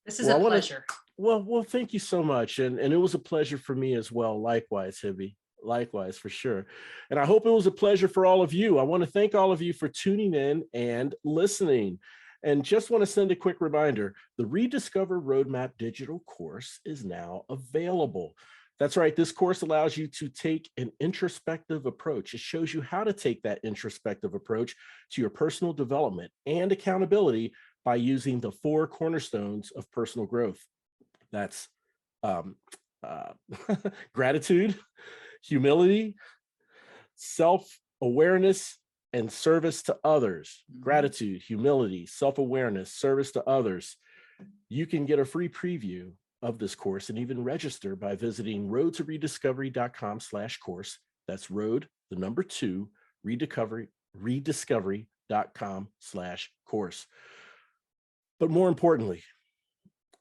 This is a pleasure. Well, thank you so much. And it was a pleasure for me as well. Likewise, Hibby. Likewise, for sure. And I hope it was a pleasure for all of you. I want to thank all of you for tuning in and listening. And just want to send a quick reminder, the Rediscover Roadmap digital course is now available. That's right. This course allows you to take an introspective approach. It shows you how to take that introspective approach to your personal development and accountability by using the 4 cornerstones of personal growth. That's gratitude, humility, self-awareness, and service to others. Gratitude, humility, self-awareness, service to others. You can get a free preview of this course and even register by visiting roadtorediscovery.com/course. That's road, the number 2, rediscovery.com/course. But more importantly,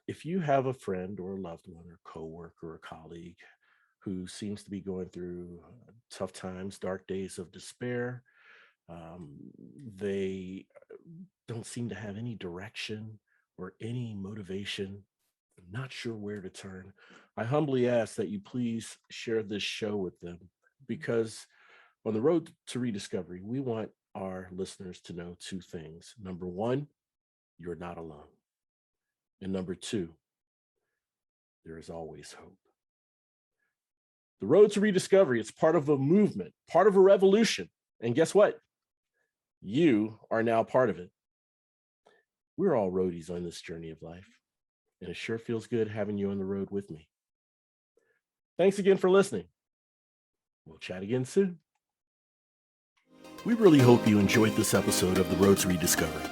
if you have a friend or a loved one or coworker or colleague who seems to be going through tough times, dark days of despair, they don't seem to have any direction or any motivation, not sure where to turn, I humbly ask that you please share this show with them, because on the road to rediscovery, we want our listeners to know 2 things. Number 1, you're not alone. And number 2, there is always hope. The road to rediscovery, it's part of a movement, part of a revolution. And guess what? You are now part of it. We're all roadies on this journey of life, and it sure feels good having you on the road with me. Thanks again for listening. We'll chat again soon. We really hope you enjoyed this episode of The Road to Rediscovery.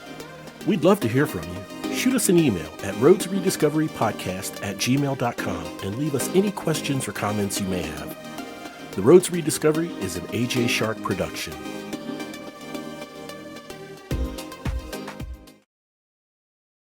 We'd love to hear from you. Shoot us an email at roadtorediscoverypodcast@gmail.com and leave us any questions or comments you may have. The Road to Rediscovery is an AJ Shark production.